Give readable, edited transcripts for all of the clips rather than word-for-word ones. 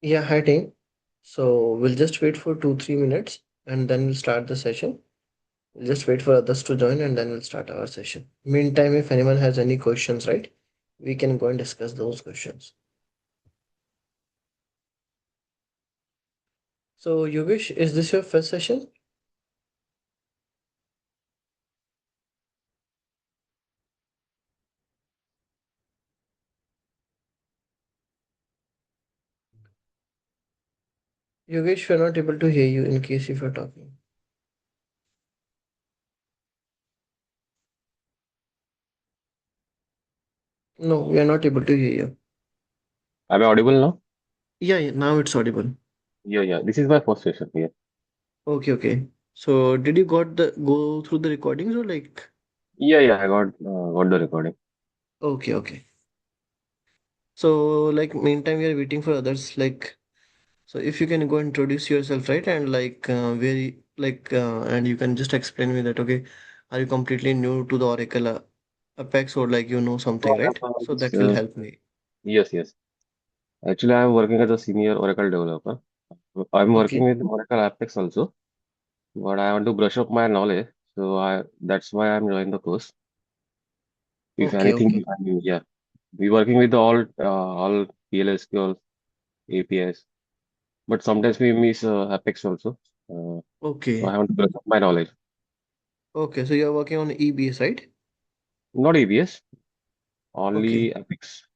Yeah, hi team. So we'll just wait for 2-3 minutes and then we'll start the session. We'll just wait for others to join and then we'll start our session. Meantime, if anyone has any questions, right, we can go and discuss those questions. So Yogesh, is this your first session? Yogesh, we're not able to hear you in case if you're talking. No, we are not able to hear you. Am I audible now? Yeah, yeah, now it's audible. Yeah, yeah. This is my first session here. Okay, okay. So did you got the go through the recordings or like? Yeah, yeah. I got the recording. Okay, okay. So like meantime we are waiting for others like. So if you can go introduce yourself, right, and like and you can just explain me that, okay, are you completely new to the Oracle Apex or like you know So something, I right? am, So that will help me. yes, yes. Actually, I am working as a senior Oracle developer. I'm working Okay, with Oracle Apex also, but I want to brush up my knowledge. So I that's why I'm joining the course. If okay, okay, anything, I mean, yeah, we working with all PLSQL APIs, but sometimes we miss Apex also. So I okay, want to brush up my knowledge. okay. So you're working on EBS, right? Not ABS, Okay, only Apex.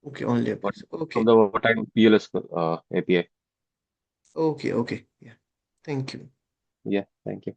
okay, only But Apex. of Okay, the overtime PLS API. okay, okay. Yeah. Thank you. Yeah, thank you.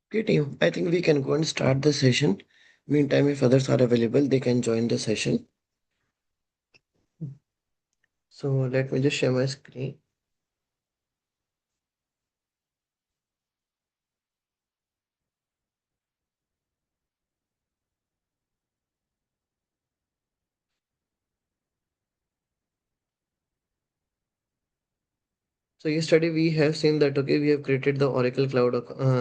Okay, team. I think we can go and start the session. Meantime, if others are available, they can join the session. So let me just share my screen. So yesterday we have seen that okay, we have created the Oracle Cloud,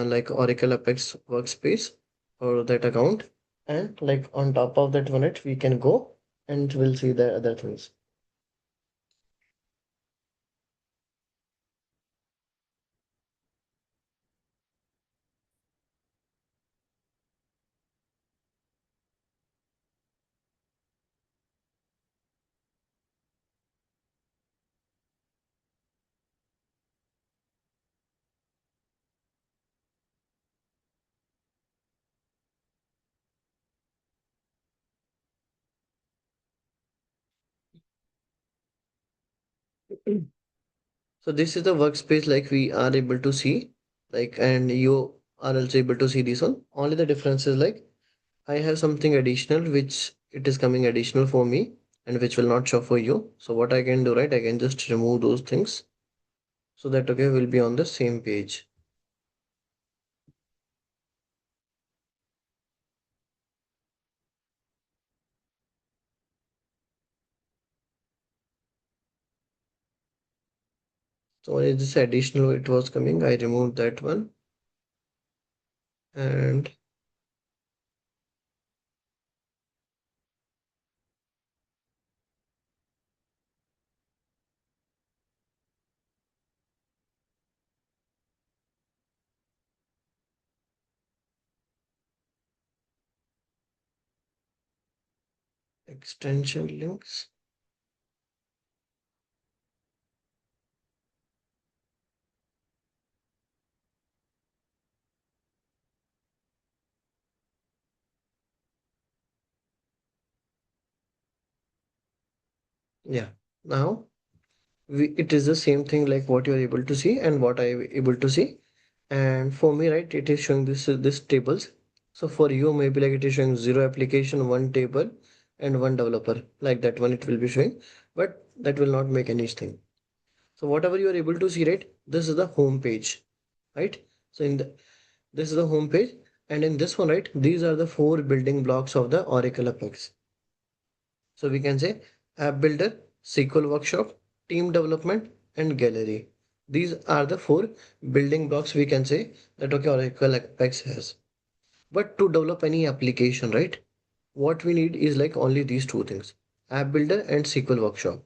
like Oracle Apex workspace for that account, and like on top of that one, it we can go and we'll see the other things. So this is the workspace like we are able to see, like, and you are also able to see this one. Only the difference is like I have something additional which it is coming additional for me and which will not show for you. So what I can do, right? I can just remove those things so that okay, we'll be on the same page. So when this additional it was coming, I removed that one and extension links. Yeah. Now it is the same thing like what you're able to see and what I'm able to see. And for me, right, it is showing this tables. So for you, maybe like it is showing zero application, one table, and one developer. Like that one, it will be showing, but that will not make anything. So whatever you are able to see, right, this is the home page, right? So in the this is the home page, and in this one, right, these are the four building blocks of the Oracle Apex. So we can say app builder, SQL workshop, team development, and gallery. These are the four building blocks we can say that okay, Oracle Apex has. But to develop any application, right, what we need is like only these two things: app builder and SQL workshop.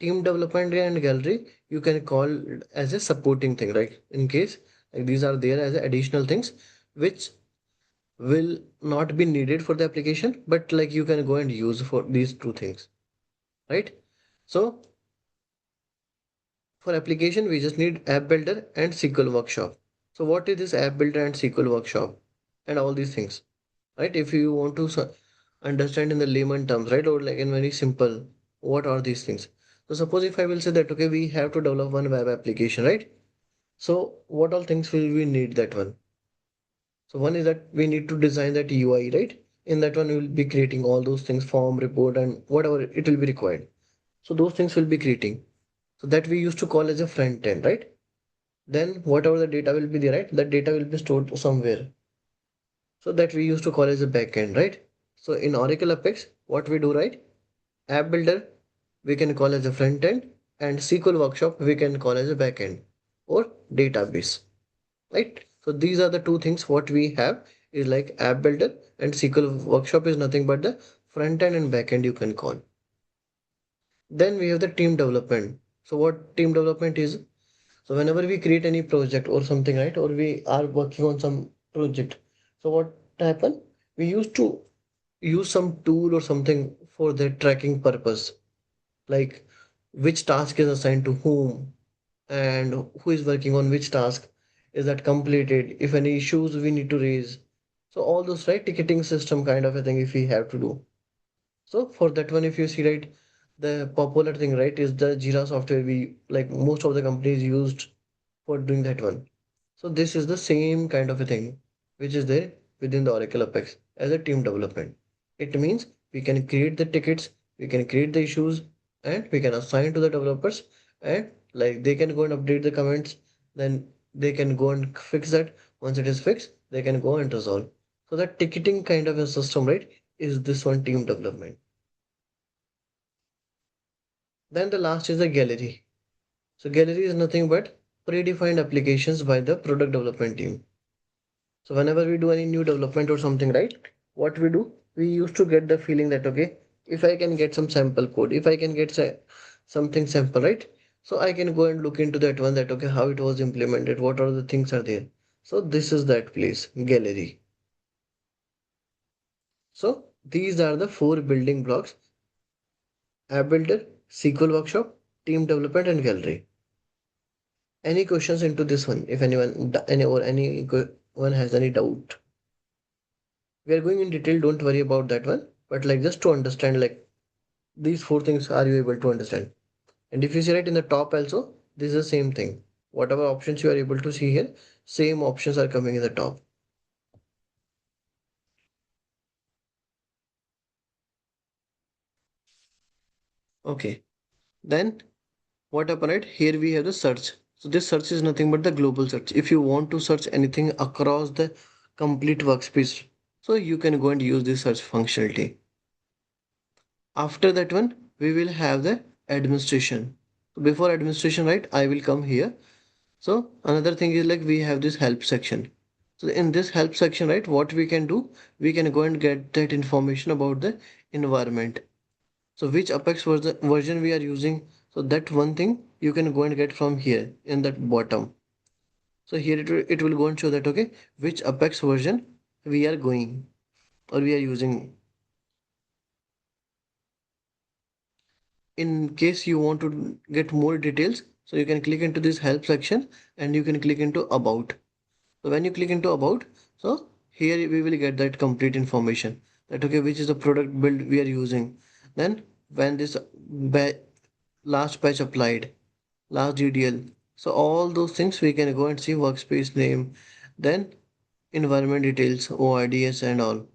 Team development and gallery you can call as a supporting thing, right? In case like these are there as additional things which will not be needed for the application, but like you can go and use for these two things, right? So for application, we just need app builder and SQL workshop. So what is this app builder and SQL workshop and all these things, right? If you want to understand in the layman terms, right, or like in very simple, what are these things? So suppose if I will say that okay, we have to develop one web application, right? So what all things will we need that one? So one is that we need to design that UI, right? In that one, we will be creating all those things, form, report, and whatever it will be required. So those things will be creating. So that we used to call as a front end, right? Then whatever the data will be there, right? That data will be stored somewhere. So that we used to call as a backend, right? So in Oracle Apex, what we do, right? App Builder we can call as a front end, and SQL Workshop we can call as a backend or database, right? So these are the two things what we have is like App Builder, and SQL Workshop is nothing but the front end and backend you can call. Then we have the team development. So what team development is? So whenever we create any project or something, right, or we are working on some project, so what happen? We used to use some tool or something for the tracking purpose, like which task is assigned to whom and who is working on which task, is that completed, if any issues we need to raise. So all those right ticketing system kind of a thing if we have to do. So for that one, if you see right, the popular thing right is the Jira software we like most of the companies used for doing that one. So this is the same kind of a thing which is there within the Oracle Apex as a team development. It means we can create the tickets, we can create the issues, and we can assign to the developers, and like they can go and update the comments, then they can go and fix that. Once it is fixed, they can go and resolve. So that ticketing kind of a system, right, is this one team development. Then the last is the gallery. So gallery is nothing but predefined applications by the product development team. So whenever we do any new development or something, right, what we do, we used to get the feeling that okay, if I can get some sample code, if I can get something sample, right, so I can go and look into that one, that okay, how it was implemented, what are the things are there. So this is that place, gallery. So these are the four building blocks: app builder, SQL workshop, team development, and gallery. Any questions into this one? If anyone, anyone has any doubt, we are going in detail. Don't worry about that one. But like just to understand, like these four things, are you able to understand? And if you see right in the top also, this is the same thing. Whatever options you are able to see here, same options are coming in the top. Okay. Then what happened, right? Here we have the search. So this search is nothing but the global search. If you want to search anything across the complete workspace, so you can go and use this search functionality. After that one, we will have the administration. So before administration, right, I will come here. So another thing is like we have this help section. So in this help section, right, what we can do, we can go and get that information about the environment. So which Apex version we are using. So that one thing you can go and get from here in that bottom. So here it will go and show that okay, which Apex version we are going or we are using. In case you want to get more details, so you can click into this help section and you can click into about. So when you click into about, so here we will get that complete information that okay, which is the product build we are using. Then when this last patch applied, last GDL. So all those things we can go and see workspace name, then environment details, OIDS and all.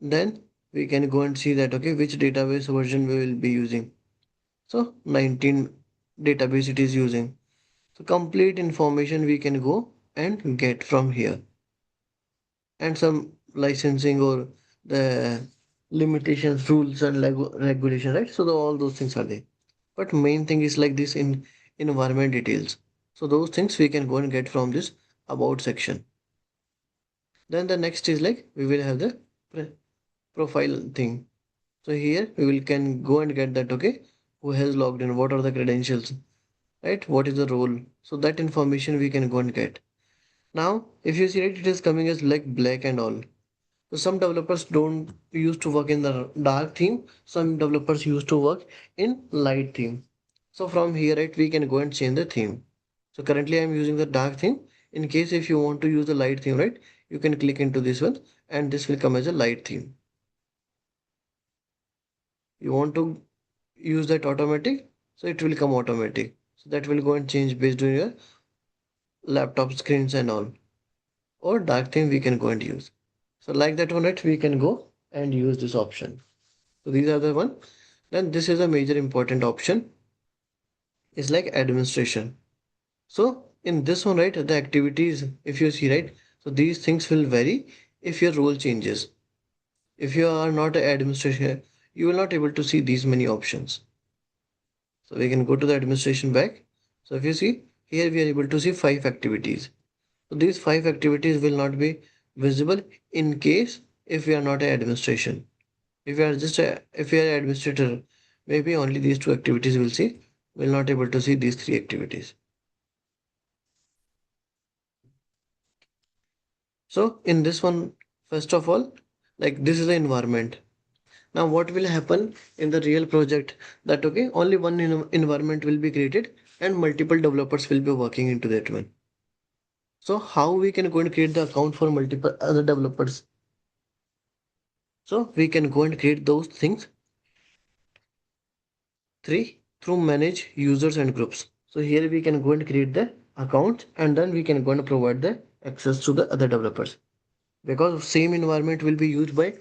Then we can go and see that okay, which database version we will be using. So 19 database it is using. So complete information we can go and get from here, and some licensing or the limitations, rules and regulation, right? So all those things are there. But main thing is like this in environment details. So those things we can go and get from this about section. Then the next is like we will have the profile thing. So here we will can go and get that okay, who has logged in, what are the credentials, right? What is the role? So that information we can go and get. Now, if you see it, it is coming as like black and all. So some developers don't used to work in the dark theme. Some developers used to work in light theme. So from here, right, we can go and change the theme. So currently I'm using the dark theme. In case if you want to use the light theme, right, you can click into this one and this will come as a light theme. You want to use that automatic, so it will come automatic. So that will go and change based on your laptop screens and all. Or dark theme we can go and use. So like that one, right, we can go and use this option. So these are the one. Then this is a major important option is like administration. So in this one, right, the activities, if you see, right, so these things will vary if your role changes. If you are not an administrator, you will not able to see these many options. So we can go to the administration back. So if you see here, we are able to see 5 activities. So these 5 activities will not be visible in case if we are not an administration. If you are just if you are an administrator, maybe only these 2 activities will see. Will not able to see these 3 activities. So in this one, first of all, like this is the environment. Now what will happen in the real project, that okay, only one environment will be created and multiple developers will be working into that one. So how we can go and create the account for multiple other developers? So we can go and create those things. Three, through manage users and groups. So here we can go and create the account, and then we can go and provide the access to the other developers, because same environment will be used by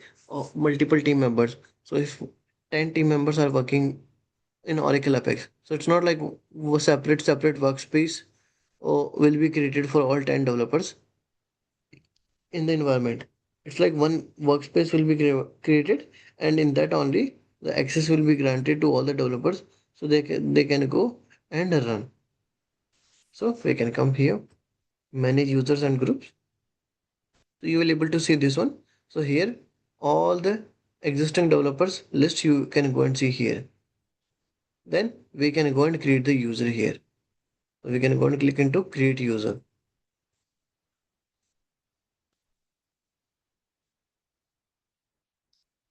multiple team members. So if 10 team members are working in Oracle Apex, so it's not like separate workspace will be created for all 10 developers in the environment. It's like one workspace will be created, and in that only the access will be granted to all the developers, so they can go and run. So we can come here, manage users and groups. So you will able to see this one. So here all the existing developers list you can go and see here. Then we can go and create the user here. So we can go and click into create user.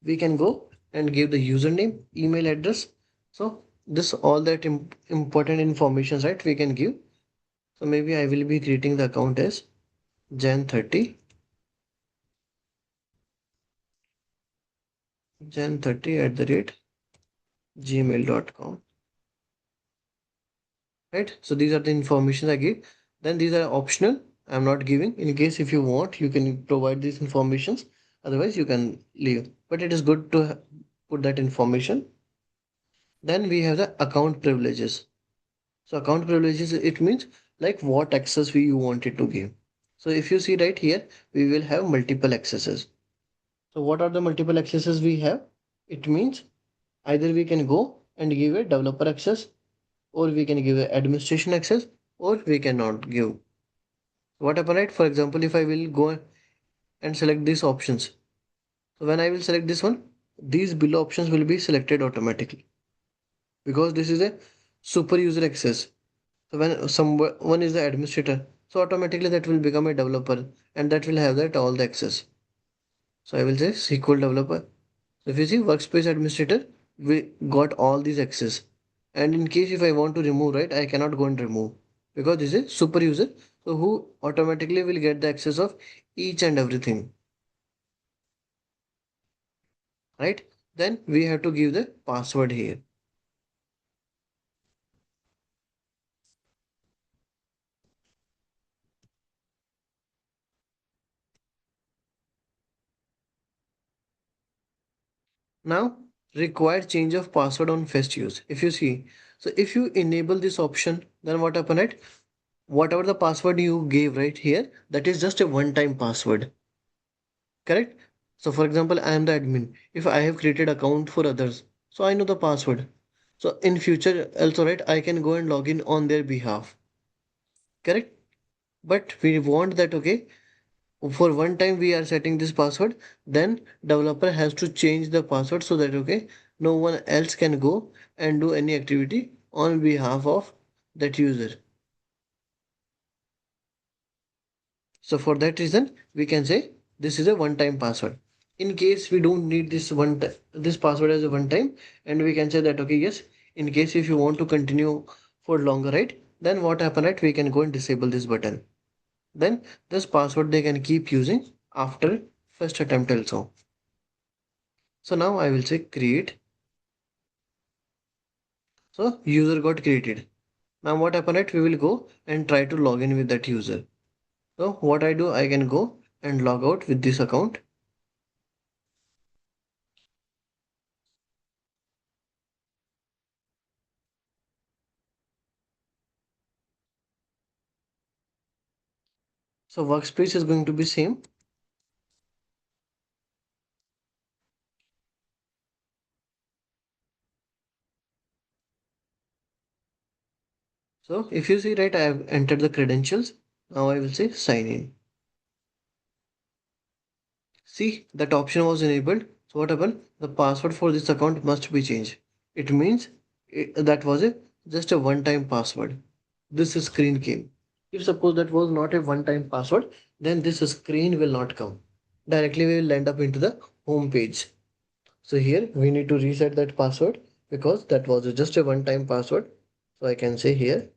We can go and give the username, email address. So this all that important information, right, we can give. So maybe I will be creating the account as jan30 at the rate gmail.com. Right, so these are the information I give. Then these are optional, I'm not giving. In case if you want, you can provide these informations, otherwise you can leave, but it is good to put that information. Then we have the account privileges. So account privileges, it means like what access we you wanted to give. So if you see right here, we will have multiple accesses. So what are the multiple accesses we have? It means either we can go and give a developer access, or we can give a administration access, or we cannot give. What happen, right? For example, if I will go and select these options, so when I will select this one, these below options will be selected automatically, because this is a super user access. So when someone is the administrator, so automatically that will become a developer, and that will have that all the access. So I will say SQL developer. So if you see workspace administrator, we got all these access. And in case if I want to remove, right, I cannot go and remove, because this is super user. So who automatically will get the access of each and everything, right? Then we have to give the password here. Now required change of password on first use. If you see, so if you enable this option, then what happen, right? Whatever the password you gave right here, that is just a one-time password, correct? So for example, I am the admin. If I have created account for others, so I know the password. So in future also, right, I can go and log in on their behalf, correct? But we want that, okay, for one time we are setting this password, then developer has to change the password, so that okay, no one else can go and do any activity on behalf of that user. So for that reason, we can say this is a one-time password. In case we don't need this password as a one-time, and we can say that okay, yes, in case if you want to continue for longer, right? Then what happen, right? We can go and disable this button. Then this password they can keep using after first attempt also. So now I will say create. So user got created. Now what happen, right? We will go and try to log in with that user. So what I do, I can go and log out with this account. So workspace is going to be same. So if you see, right, I have entered the credentials. Now I will say sign in. See, that option was enabled. So what happened? The password for this account must be changed. It means that was a just a one-time password. This screen came. If suppose that was not a one-time password, then this screen will not come. Directly we will end up into the home page. So here we need to reset that password, because that was just a one-time password. So I can say here.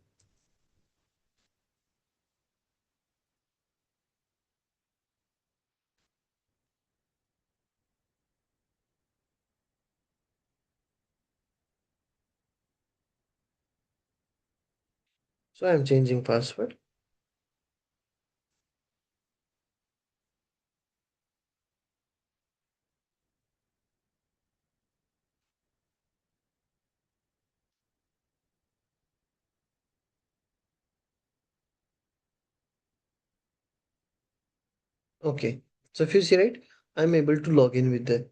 So I'm changing password. Okay. So if you see right, I'm able to log in with the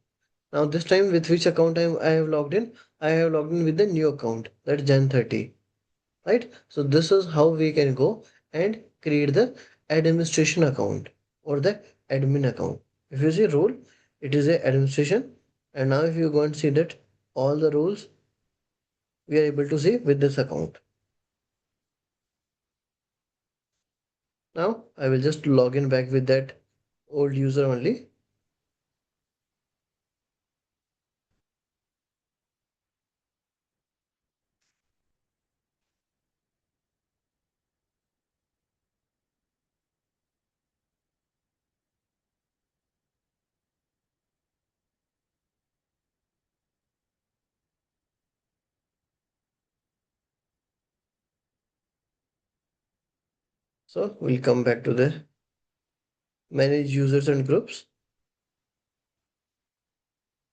now this time with which account I have logged in? I have logged in with the new account, that's Jan 30. Right? So this is how we can go and create the administration account or the admin account. If you see role, it is a administration, and now if you go and see that all the roles we are able to see with this account. Now I will just log in back with that old user only. So we'll come back to the manage users and groups,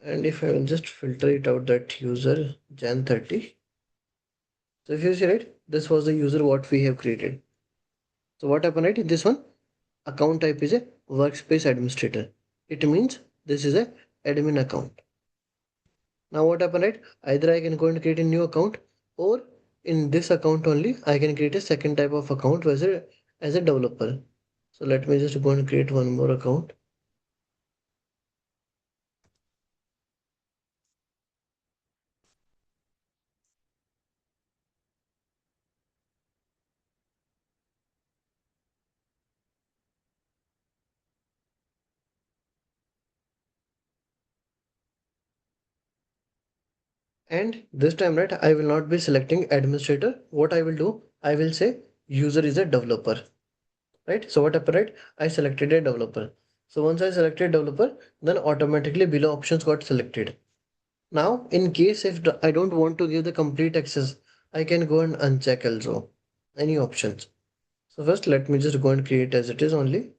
and if I will just filter it out that user Jan 30. So if you see right, this was the user what we have created. So what happened right in this one? Account type is a workspace administrator. It means this is a admin account. Now what happened right? Either I can go and create a new account, or in this account only I can create a second type of account as a developer. So let me just go and create one more account. And this time right, I will not be selecting administrator. What I will do, I will say user is a developer. Right? So what happened right? I selected a developer. So once I selected developer, then automatically below options got selected. Now, in case if I don't want to give the complete access, I can go and uncheck also any options. So first, let me just go and create as it is only.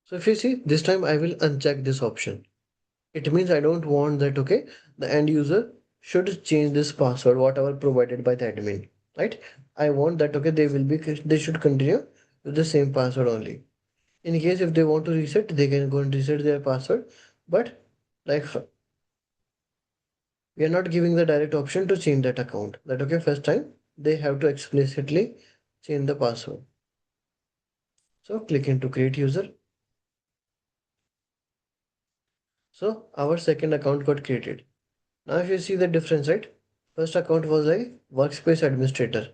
So if you see, this time I will uncheck this option. It means I don't want that, okay, the end user should change this password, whatever provided by the admin, right? I want that, okay, they should continue with the same password only. In case if they want to reset, they can go and reset their password. But like we are not giving the direct option to change that account. That okay, first time they have to explicitly change the password. So click into create user. So our second account got created. Now if you see the difference, right? First account was like workspace administrator.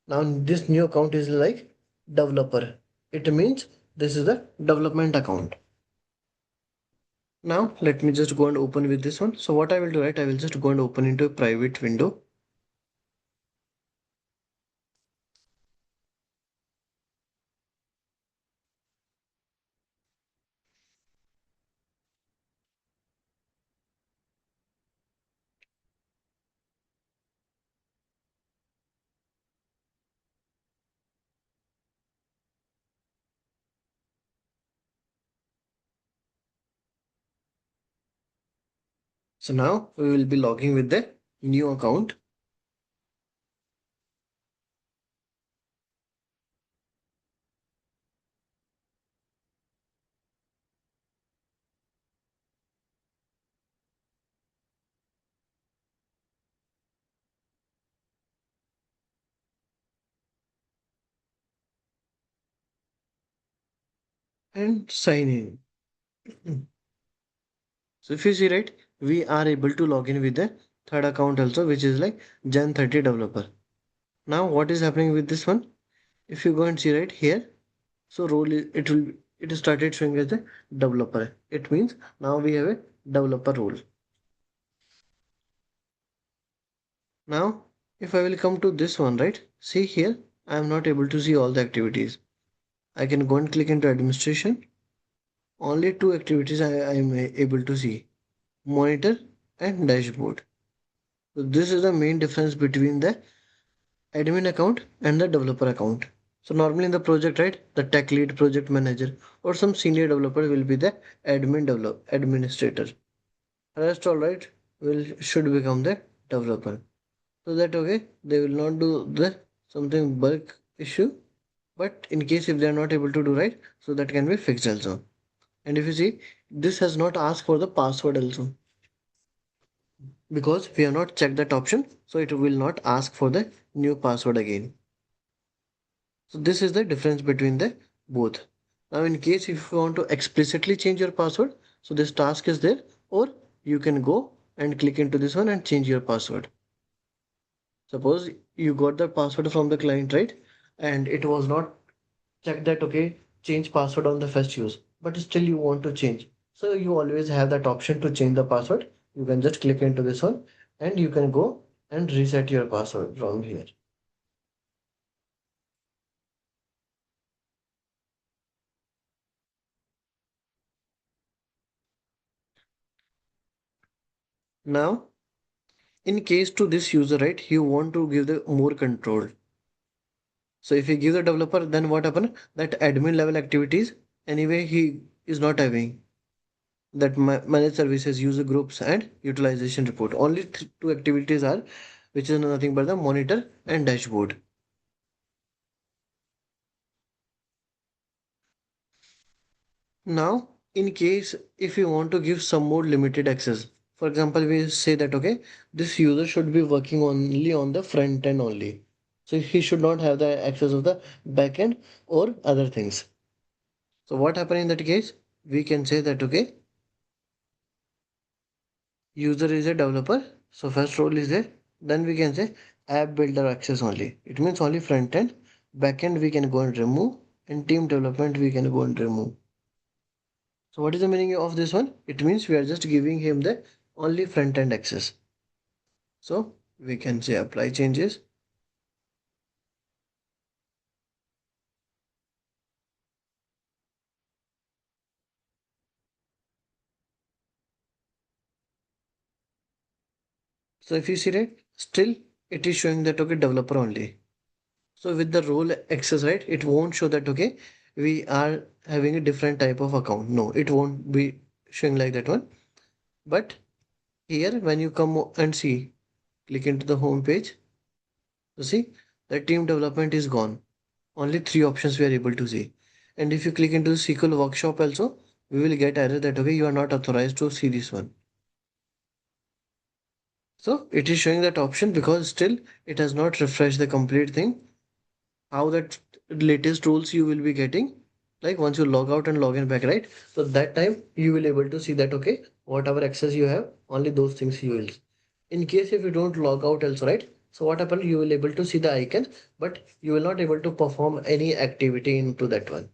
Now this new account is like developer. It means this is the development account. Now let me just go and open with this one. So what I will do, right? I will just go and open into a private window. So now we will be logging with the new account. And sign in. So if you see right, we are able to log in with the third account also, which is like Jan 30 developer. Now what is happening with this one? If you go and see right here, so it is started showing as a developer. It means now we have a developer role. Now if I will come to this one, right? See here. I am not able to see all the activities. I can go and click into administration. Only two activities I am able to see: monitor and dashboard. So this is the main difference between the admin account and the developer account. So normally in the project, right, the tech lead, project manager, or some senior developer will be the administrator. Rest all right will should become the developer. So that okay, they will not do the something bulk issue. But in case if they are not able to do right, so that can be fixed also. And if you see, this has not asked for the password also, because we have not checked that option, so it will not ask for the new password again. So this is the difference between the both. Now in case if you want to explicitly change your password, so this task is there, or you can go and click into this one and change your password. Suppose you got the password from the client, right? And it was not checked that okay, change password on the first use, but still you want to change. So you always have that option to change the password. You can just click into this one and you can go and reset your password from here. Now, in case to this user, right, you want to give the more control. So if you give the developer, then what happen? That admin level activities, anyway, he is not having that managed services, user groups, and utilization report. Only two activities are, which is nothing but the monitor and dashboard. Now, in case if you want to give some more limited access, for example, we say that okay, this user should be working only on the front end only. So he should not have the access of the back end or other things. So what happen in that case? We can say that okay, user is a developer. So first role is there. Then we can say app builder access only. It means only front end. Back end we can go and remove, and team development we can go and remove. So what is the meaning of this one? It means we are just giving him the only front end access. So we can say apply changes. So if you see right, still it is showing that okay, developer only. So with the role access, right, it won't show that okay, we are having a different type of account. No, it won't be showing like that one. But here when you come and see, click into the home page, you see the team development is gone. Only three options we are able to see. And if you click into the SQL workshop also, we will get error that okay, you are not authorized to see this one. So it is showing that option because still it has not refreshed the complete thing. How that latest rules you will be getting, like once you log out and log in back, right? So that time you will able to see that okay, whatever access you have, only those things you will. In case if you don't log out also, right? So what happens? You will able to see the icon, but you will not able to perform any activity into that one.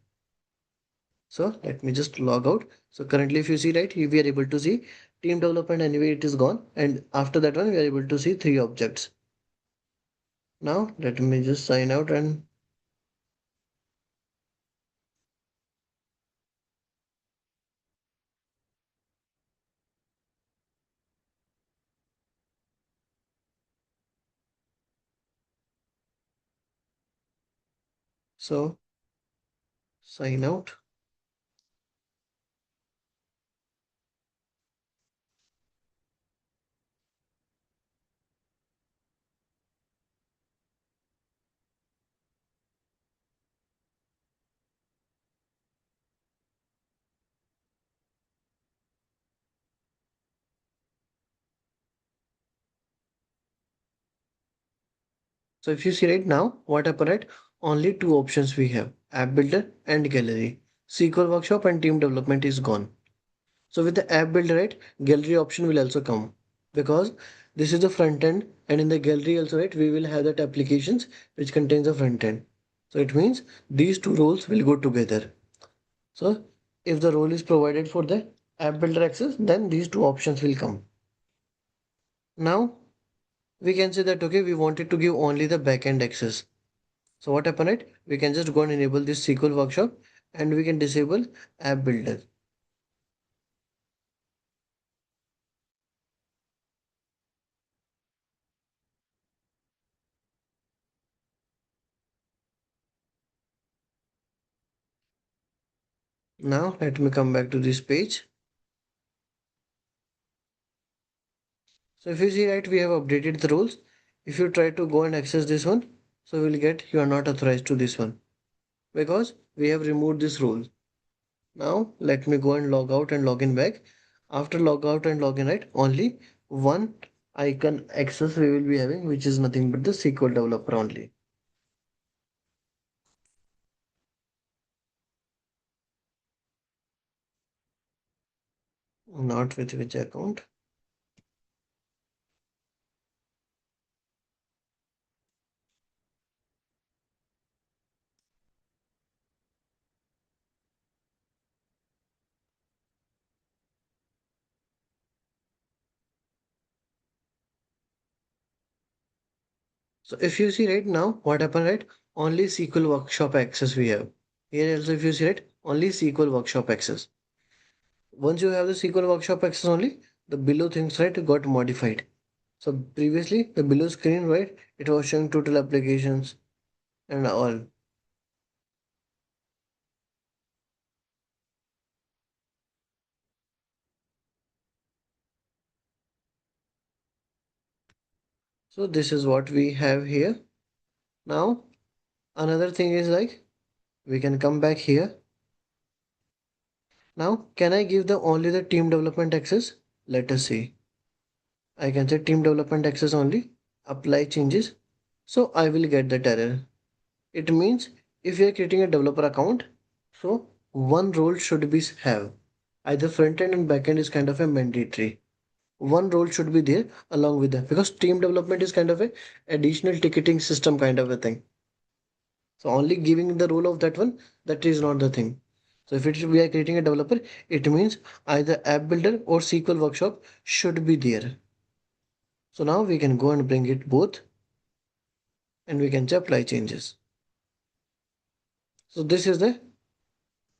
So let me just log out. So currently if you see right, we are able to see team development anyway it is gone, and after that one we are able to see three objects. Now let me just sign out and so sign out. So if you see right now what happened, right? Only two options we have: app builder and gallery. SQL workshop and team development is gone. So with the app builder, right, gallery option will also come, because this is the front end, and in the gallery also, right, we will have that applications which contains the front end. So it means these two roles will go together. So if the role is provided for the app builder access, then these two options will come. Now we can say that okay, we wanted to give only the backend access. So what happened, right? We can just go and enable this SQL workshop and we can disable app builder. Now let me come back to this page. So if you see, right, we have updated the rules. If you try to go and access this one, so we'll get you are not authorized to this one because we have removed this rule. Now let me go and log out and log in back. After log out and log in, right, only one icon access we will be having, which is nothing but the SQL developer only. Not with which account. So if you see right now, what happened, right? Only SQL workshop access we have. Here also, if you see right, only SQL workshop access. Once you have the SQL workshop access only, the below things, right, got modified. So previously, the below screen, right, it was showing total applications and all. So this is what we have here. Now, another thing is like, we can come back here. Now, can I give the only the team development access? Let us see. I can say team development access only, apply changes. So I will get that error. It means if you are creating a developer account, so one role should be have either front end and back end is kind of a mandatory. One role should be there along with that because team development is kind of a additional ticketing system kind of a thing. So only giving the role of that one, that is not the thing. So if we are creating a developer, it means either app builder or SQL workshop should be there. So now we can go and bring it both and we can apply changes. So this is the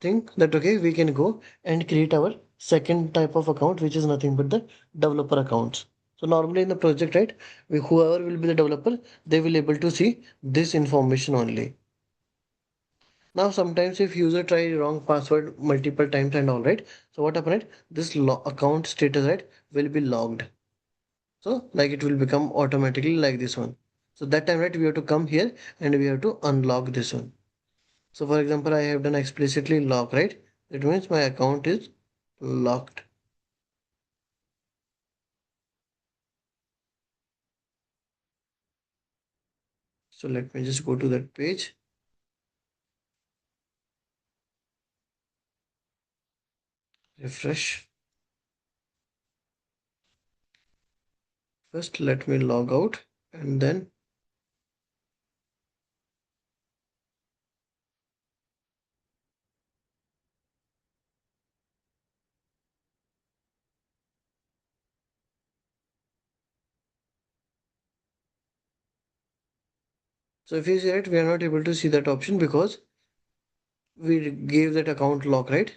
thing that okay, we can go and create our second type of account, which is nothing but the developer accounts. So normally in the project, right, whoever will be the developer, they will able to see this information only. Now sometimes if user try wrong password multiple times and all, right, so what happened, right, this account status, right, will be logged. So like it will become automatically like this one. So that time, right, we have to come here and we have to unlock this one. So for example, I have done explicitly lock, right? It means my account is locked. So let me just go to that page, refresh. First, let me log out and then, so if you see it, we are not able to see that option because we gave that account lock, right?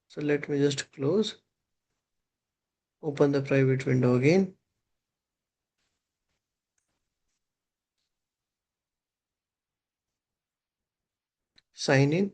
So let me just close, open the private window again, sign in.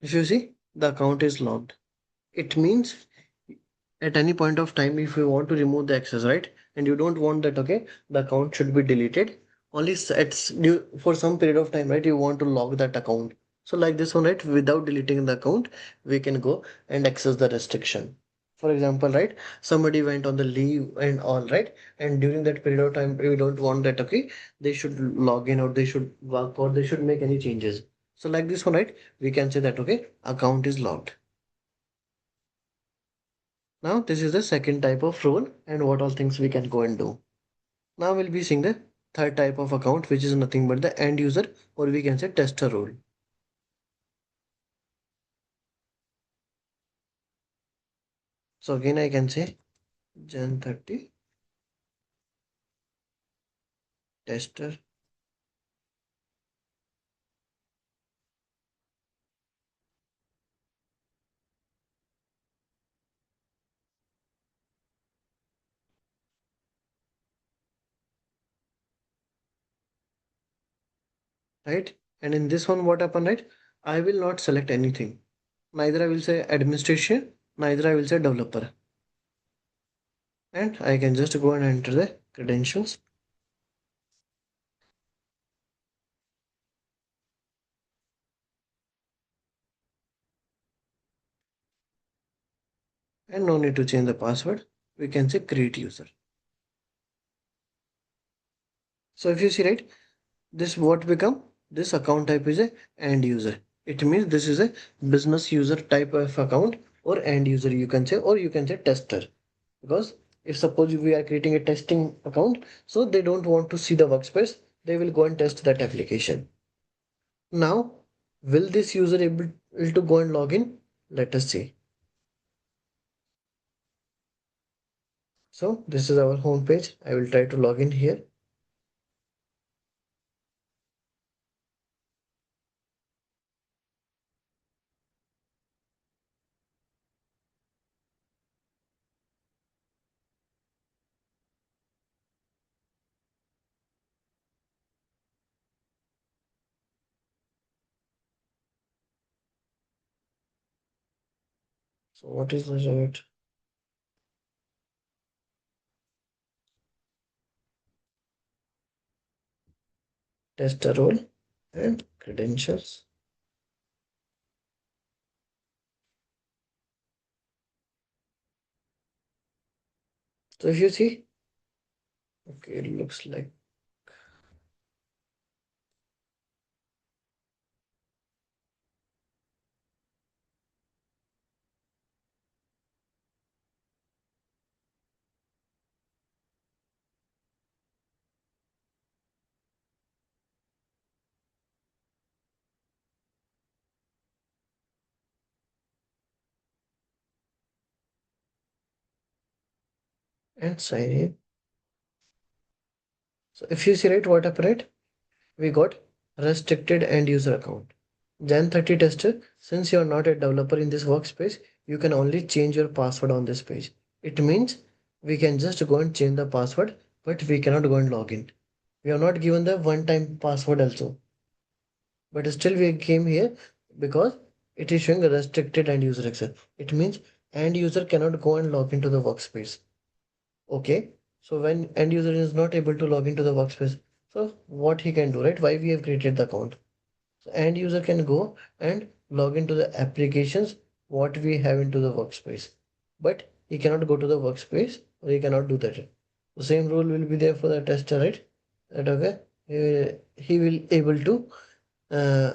If you see, the account is locked. It means at any point of time, if you want to remove the access, right, and you don't want that, okay, the account should be deleted. Only for some period of time, right, you want to log that account. So like this one, right, without deleting the account, we can go and access the restriction. For example, right, somebody went on the leave and all, right, and during that period of time, we don't want that, okay, they should log in or they should work or they should make any changes. So like this one, right, we can say that, okay, account is logged. Now this is the second type of role and what all things we can go and do. Now we'll be seeing the third type of account, which is nothing but the end user, or we can say tester role. So again I can say Jan 30 tester, right? And in this one what happened, right? I will not select anything. Neither I will say administration, neither I will say developer. And I can just go and enter the credentials. And no need to change the password. We can say create user. So if you see, right, this what become, this account type is a end user. It means this is a business user type of account, or end user you can say, or you can say tester. Because if suppose we are creating a testing account, so they don't want to see the workspace, they will go and test that application. Now will this user able to go and log in? Let us see. So this is our home page. I will try to log in here. So what is the result? Tester role and credentials. So if you see, okay, it looks like, and sign in. So if you see, right, what happened, right? We got restricted end user account. Jan 30 tester, since you are not a developer in this workspace, you can only change your password on this page. It means we can just go and change the password, but we cannot go and log in. We are not given the one-time password also, but still we came here because it is showing a restricted end user access. It means end user cannot go and log into the workspace. Okay, so when end user is not able to log into the workspace, so what he can do, right? Why we have created the account? So end user can go and log into the applications what we have into the workspace, but he cannot go to the workspace, or he cannot do that. The same rule will be there for the tester, right? That okay, he will able to uh,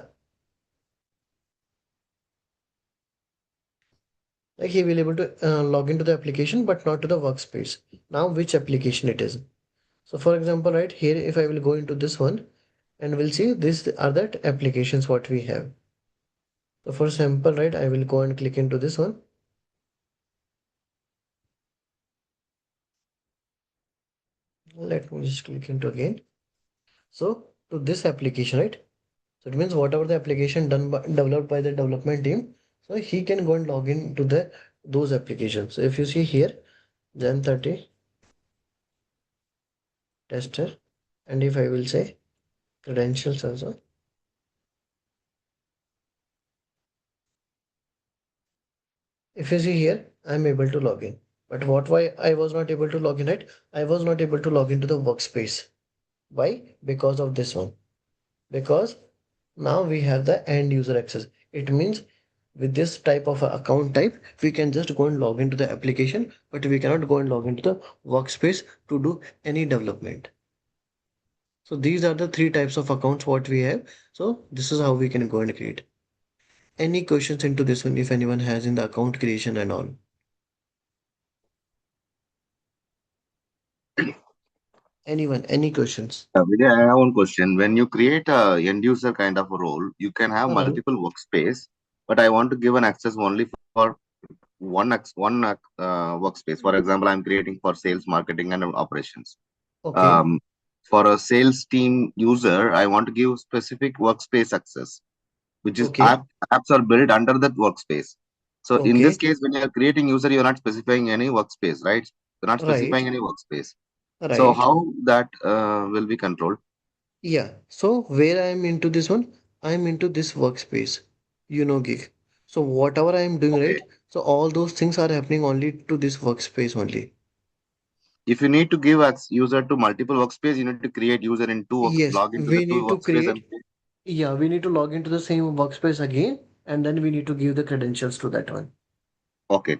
like he will able to log into the application, but not to the workspace. Now which application it is? So for example, right here, if I will go into this one, and we'll see these are the applications what we have. So for sample, right, I will go and click into this one. Let me just click into again. So to this application, right? So it means whatever the application developed by the development team, so he can go and log in to the those applications. So if you see here, Jan 30 tester, and if I will say credentials also, if you see here, I'm able to log in. But what why I was not able to log in, right? I was not able to log into the workspace. Why? Because of this one. Because now we have the end user access. It means with this type of account type, we can just go and log into the application, but we cannot go and log into the workspace to do any development. So these are the three types of accounts what we have. So this is how we can go and create. Any questions into this one if anyone has in the account creation and all? Anyone, any questions? Vijay, I have one question. When you create a end user kind of a role, you can have Uh-huh. multiple workspace, but I want to give an access only for workspace. For example, I'm creating for sales, marketing, and operations. Okay, Um, for a sales team user, I want to give specific workspace access, which is okay, apps are built under that workspace. So in this okay, case, when you are creating user, you are not specifying any workspace, right? You're not right, specifying any workspace. So right. how that will be controlled? Yeah, so where I am into this one, I'm into this workspace, gig. So whatever I am doing, Okay. right? So all those things are happening only to this workspace only. If you need to give user to multiple workspace, you need to create user in Yes, log into the we two need to workspace and create, yeah, we need to log into the same workspace again, and then we need to give the credentials to that one. okay,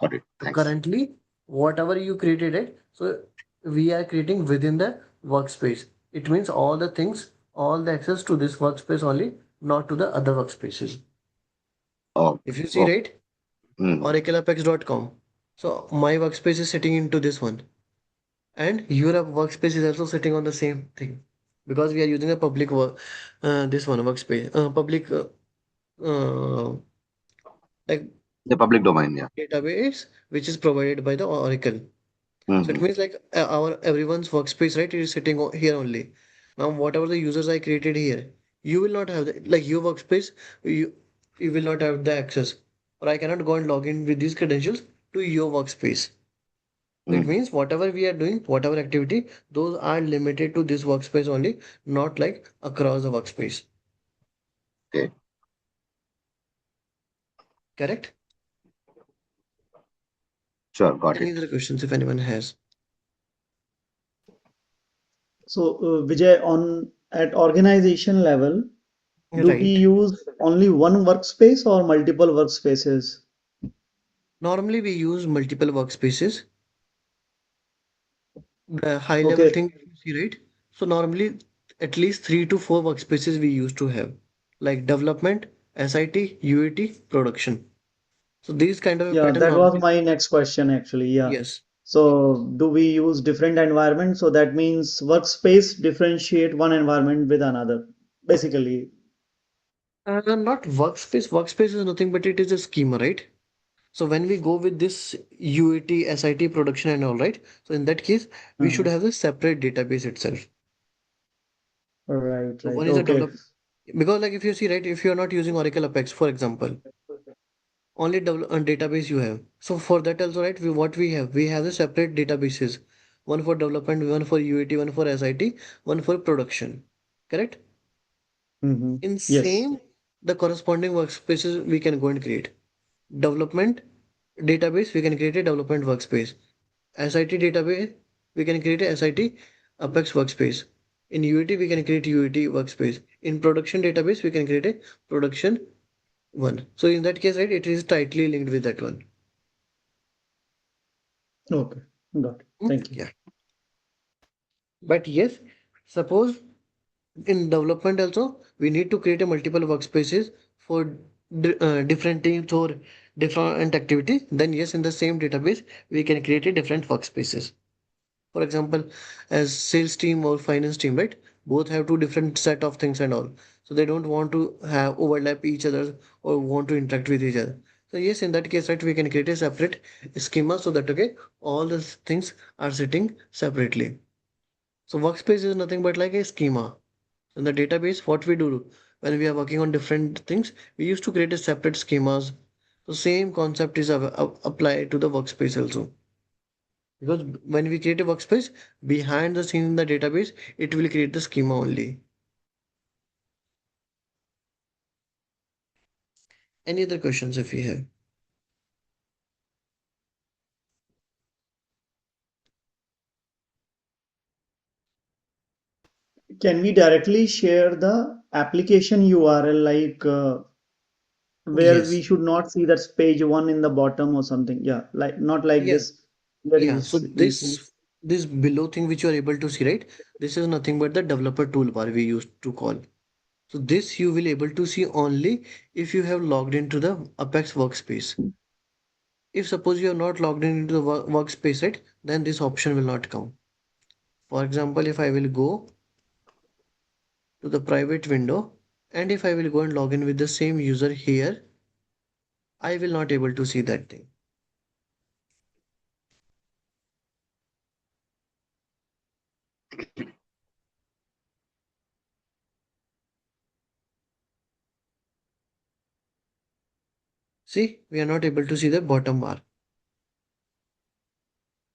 got it. So Thanks. currently, whatever you created it, so we are creating within the workspace. It means all the things, all the access to this workspace only, not to the other workspaces. Oh, If you see, okay. right, Hmm. oracleapex.com. So my workspace is sitting into this one, and your workspace is also sitting on the same thing because we are using a public work, this one workspace, public uh, like The public domain, yeah. database which is provided by the Oracle. So it Hmm. means like our everyone's workspace, right? It is sitting here only. Now, whatever the users I created here, you will not have the, like your workspace, you you will not have the access, or I cannot go and log in with these credentials to your workspace. So it Hmm. means whatever we are doing, whatever activity, those are limited to this workspace only, not like across the workspace. Okay, Correct? sure, got Any it. other questions if anyone has? So, Vijay, on at organization level, do we Right. use only one workspace or multiple workspaces? Normally we use multiple workspaces. The high level Okay. thing, if you see, right? So normally at least 3 to 4 workspaces we used to have, like development, SIT, UAT, production. So these kind of a Yeah, pattern that was normally, my next question actually. Yeah. yes. So, do we use different environments? So that means workspace differentiate one environment with another, basically. Not workspace. Workspace is nothing but it is a schema, right? So when we go with this UAT, SIT production and all, right? So in that case, we should Uh-huh. have a separate database itself. Right, So right. one is a Okay. develop because like if you see, right, if you are not using Oracle Apex, for example, only database you have. So for that also, right, what we have the separate databases, one for development, one for UAT, one for SIT, one for production. Correct? Mm-hmm. In Yes. same, the corresponding workspaces we can go and create. Development database, we can create a development workspace. SIT database, we can create a SIT Apex workspace. In UAT, we can create UAT workspace. In production database, we can create a production one. So in that case, right, it is tightly linked with that one. Okay. Got it. Thank you. Yeah. But yes, suppose in development also, we need to create a multiple workspaces for different teams or different activity. Then yes, in the same database, we can create a different workspaces. For example, as sales team or finance team, right? Both have two different set of things and all. So they don't want to have overlap each other or want to interact with each other. So yes, in that case, right, we can create a separate schema so that okay, all these things are sitting separately. So workspace is nothing but like a schema. In the database, what we do when we are working on different things, we used to create a separate schemas. The same concept is applied to the workspace also. Because when we create a workspace, behind the scene in the database, it will create the schema only. Any other questions if you have? Can we directly share the application URL like where we Yes. should not see that's page one in the bottom or something? Yeah, like not like Yeah. this. Where Yeah. So you see. this below thing which you are able to see, right? This is nothing but the developer toolbar we used to call. So this you will able to see only if you have logged into the Apex workspace. If suppose you are not logged in into the workspace, right, then this option will not come. For example, if I will go to the private window and if I will go and log in with the same user here, I will not able to see that thing. See, we are not able to see the bottom bar,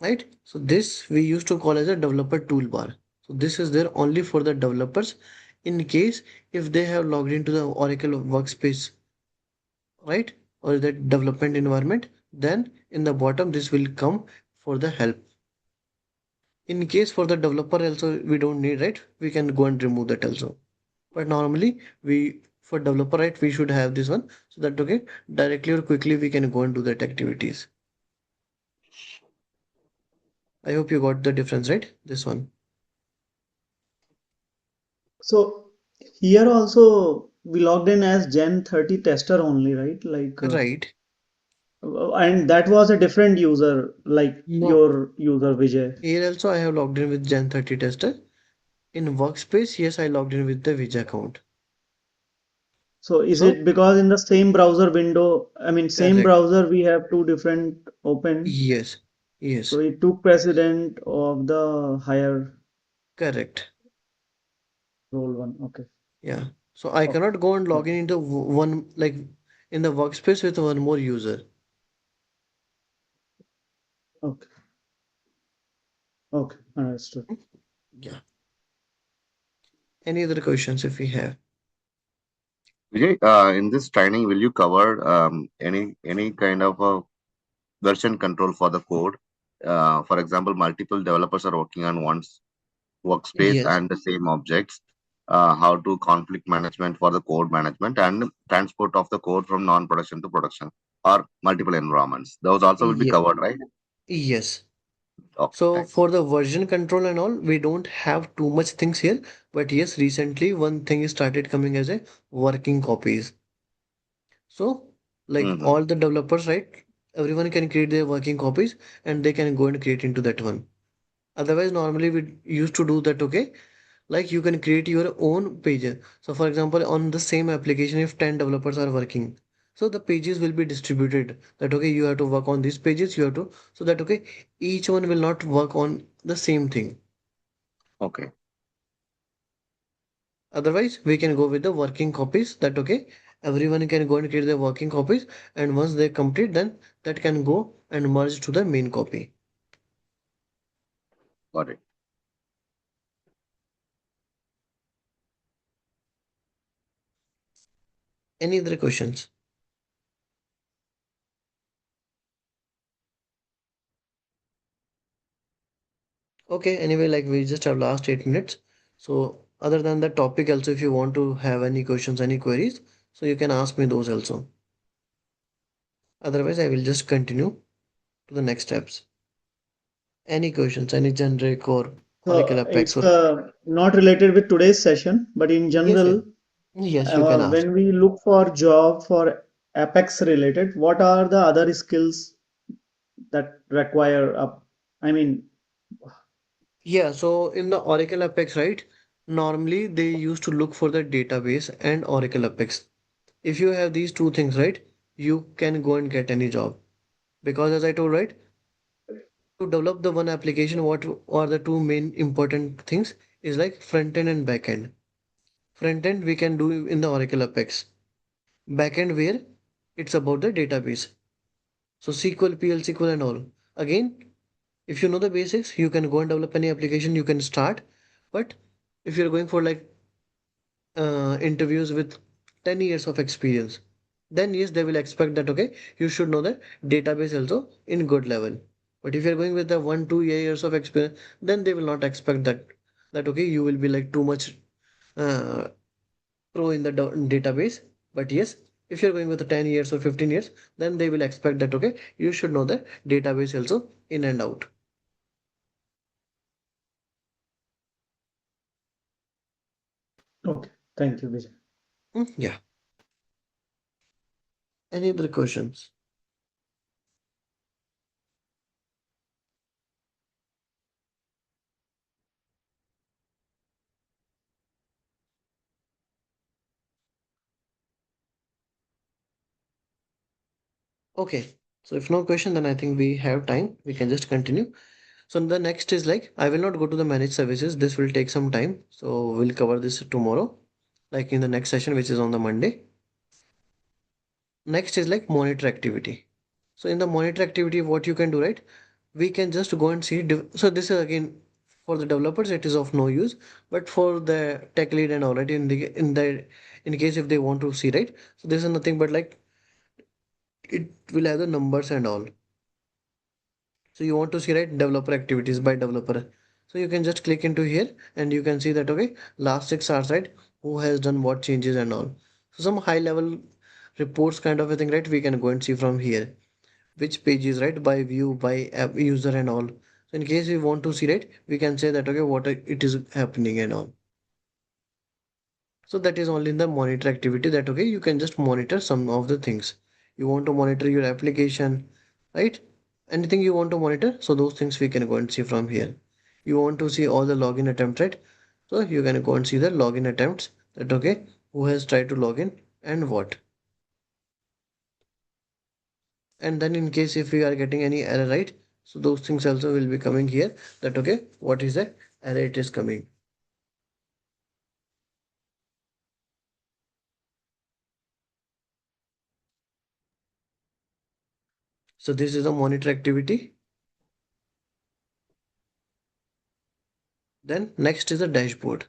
right? So this we used to call as a developer toolbar. So this is there only for the developers in case if they have logged into the Oracle workspace, right? Or that development environment, then in the bottom this will come for the help. In case for the developer also we don't need, right? We can go and remove that also. But normally we for developer, right, we should have this one so that okay directly or quickly we can go and do that activities. I hope you got the difference, right? This one. So here also we logged in as Gen 30 tester only, right? Right. And that was a different user, like No. your user Vijay. Here also I have logged in with Gen 30 tester. In workspace, yes, I logged in with the Vij account. So is So it because in the same browser window, I mean, same correct. browser, we have two different open. Yes. So Yes. it took precedent of the higher Correct. role one. Okay. Yeah. So I Okay. cannot go and log Okay. in into one like in the workspace with one more user. Okay. Okay. Understood. Yeah. Any other questions if we have? Vijay, in this training, will you cover any kind of a version control for the code? For example, multiple developers are working on one workspace Yes. and the same objects. How to conflict management for the code management and transport of the code from non-production to production or multiple environments. Those also will be Yeah. covered, right? Yes. Okay, So thanks. for the version control and all, we don't have too much things here. But yes, recently one thing is started coming as a working copies. So like Hmm. all the developers, right? Everyone can create their working copies and they can go and create into that one. Otherwise, normally we used to do that, okay? Like you can create your own pages. So for example, on the same application, if 10 developers are working, so the pages will be distributed that okay, you have to work on these pages, you have to, so that okay, each one will not work on the same thing. Okay, Otherwise, we can go with the working copies that okay, everyone can go and create their working copies and once they complete, then that can go and merge to the main copy. got it. Any other questions? Okay, anyway, like we just have last 8 minutes. So other than that topic also, if you want to have any questions, any queries, so you can ask me those also. Otherwise, I will just continue to the next steps. Any questions, any generic or Oracle So Apex it's or not related with today's session, but in yes, yes, general, yes, you can ask. when we look for job for Apex related, what are the other skills that require up? I mean, Yeah, so in the Oracle Apex, right? Normally they used to look for the database and Oracle Apex. If you have these two things, right, you can go and get any job. Because as I told, right, to develop the one application, what are the two main important things is like front end and back end. Front end we can do in the Oracle Apex. Back end where it's about the database. So SQL, PL SQL and all. Again, if you know the basics, you can go and develop any application, you can start. But if you're going for like interviews with 10 years of experience, then yes, they will expect that okay, you should know the database also in good level. But if you're going with the 1 2 years of experience, then they will not expect that okay, you will be like too much uh, pro in the database. But yes, if you're going with the 10 years or 15 years, then they will expect that okay, you should know the database also in and out. okay, thank you, Vijay. Yeah. Any other questions? Okay. So if no question, then I think we have time. We can just continue. So the next is like, I will not go to the managed services. This will take some time. So we'll cover this tomorrow, like in the next session, which is on the Monday. Next is like monitor activity. So in the monitor activity, what you can do, right? We can just go and see. So this is again for the developers, it is of no use. But for the tech lead and all, right? In case if they want to see, right? So this is nothing but like it will have the numbers and all. So you want to see, right, developer activities by developer. So you can just click into here and you can see that, okay, last 6 hours, right, who has done what changes and all. So some high level reports kind of a thing, right, we can go and see from here which pages, right, by view, by app user and all. So in case we want to see, right, we can say that, okay, what it is happening and all. So that is only in the monitor activity that, okay, you can just monitor some of the things. You want to monitor your application, right? Anything you want to monitor. So those things we can go and see from here. You want to see all the login attempts, right? So you can go and see the login attempts that, okay, who has tried to log in and what. And then in case if we are getting any error, right? So those things also will be coming here that, okay, what is the error it is coming. So this is a monitor activity. Then next is the dashboard.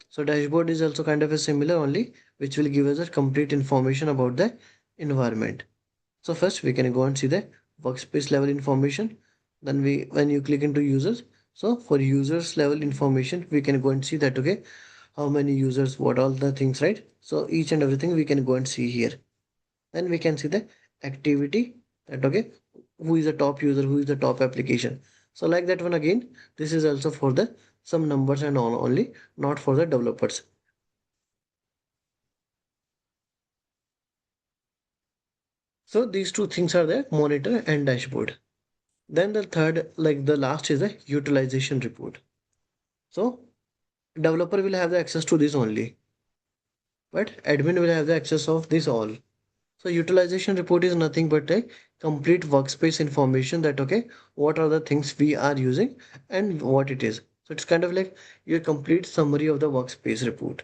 So dashboard is also kind of a similar only, which will give us a complete information about the environment. So first we can go and see the workspace level information. Then when you click into users, so for users level information, we can go and see that, okay, how many users, what all the things, right? So each and everything we can go and see here. Then we can see the activity that, okay, who is the top user, who is the top application. So like that one again, this is also for the some numbers and all only, not for the developers. So these two things are the monitor and dashboard. Then the third, like the last is the utilization report. So developer will have the access to this only, but admin will have the access of this all. So utilization report is nothing but a complete workspace information that, okay, what are the things we are using and what it is. So it's kind of like your complete summary of the workspace report.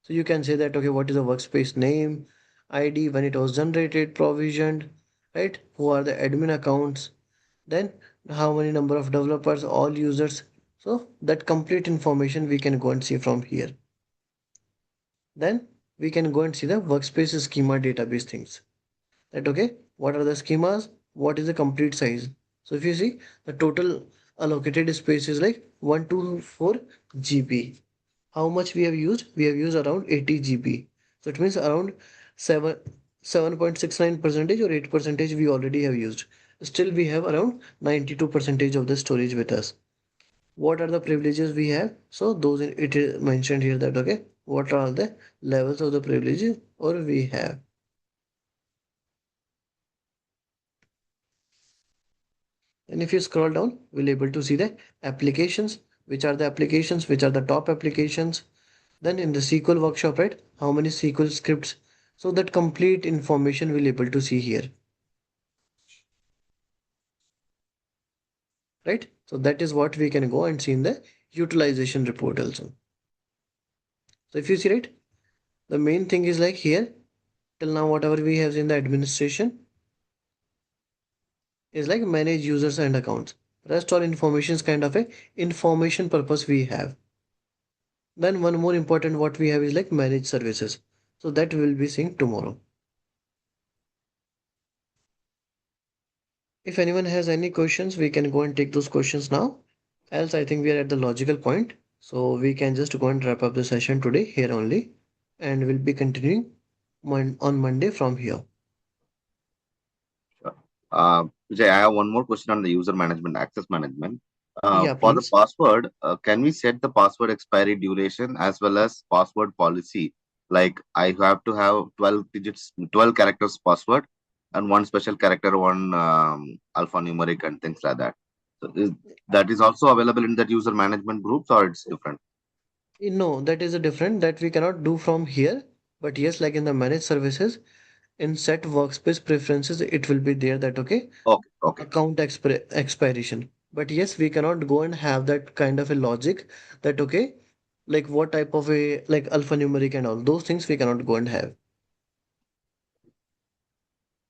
So you can say that, okay, what is the workspace name, ID, when it was generated, provisioned, right? Who are the admin accounts, then how many number of developers, all users. So that complete information we can go and see from here. Then we can go and see the workspace schema database things. That, okay, what are the schemas? What is the complete size? So if you see the total allocated space is like 124 GB. How much we have used? We have used around 80 GB. So it means around 7.69 percentage or 8 percentage we already have used. Still we have around 92 percentage of the storage with us. What are the privileges we have? So those it is mentioned here that, okay, what are the levels of the privileges or we have. And if you scroll down, we'll able to see the applications, which are the applications, which are the top applications. Then in the SQL workshop, right, how many SQL scripts. So that complete information we'll able to see here, right? So that is what we can go and see in the utilization report also. So if you see, right, the main thing is like here till now whatever we have in the administration is like manage users and accounts. Rest all information is kind of a information purpose we have. Then one more important what we have is like managed services. So that we will be seeing tomorrow. If anyone has any questions, we can go and take those questions now. Else, I think we are at the logical point. So we can just go and wrap up the session today here only. And we'll be continuing on Monday from here. Sure. Vijay, I have one more question on the user management, access management. Yeah, For the please. password, can we set the password expiry duration as well as password policy? Like I have to have 12 digits, 12 characters password and one special character, one alphanumeric and things like that. So that is also available in that user management groups or it's different? No, that is a different that we cannot do from here. But yes, like in the managed services, in set workspace preferences, it will be there that okay, Okay, okay. account expiration. But yes, we cannot go and have that kind of a logic that okay, like what type of a like alphanumeric and all those things we cannot go and have.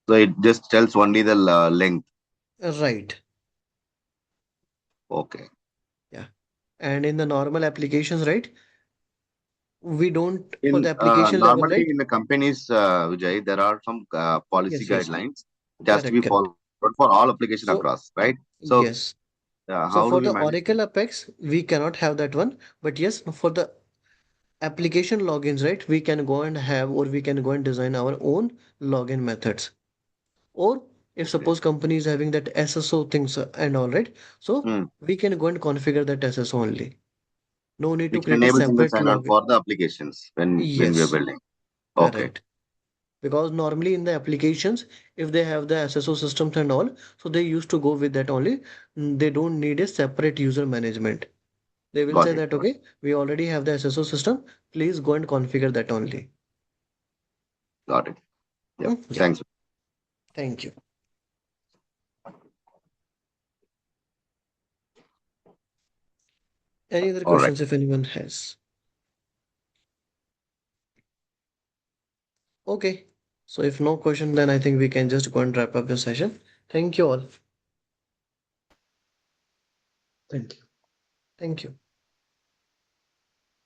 So it just tells only the length. Right. Okay. Yeah. And in the normal applications, right? We don't for the In application level, normally right? in the companies, Vijay, there are some policy Yes, yes. guidelines. It has to Correct, be correct. followed for all application So across, right? So yes. So how do for we the manage Oracle Apex, we cannot have that one. But yes, for the application logins, right? We can go and have or we can go and design our own login methods. Or if okay. suppose company is having that SSO things and all right, so Hmm. we can go and configure that SSO only. No need to Which create a enable single separate sign-on login. for the applications when we are Yes, building. Okay, correct. Because normally in the applications, if they have the SSO systems and all, so they used to go with that only. They don't need a separate user management. They will got say it. that okay, we already have the SSO system. Please go and configure that only. Got it. Yep. Yeah, Thanks. thank you. Any other All right. questions if anyone has? Okay. So if no question, then I think we can just go and wrap up the session. Thank you all. Thank you. Thank you.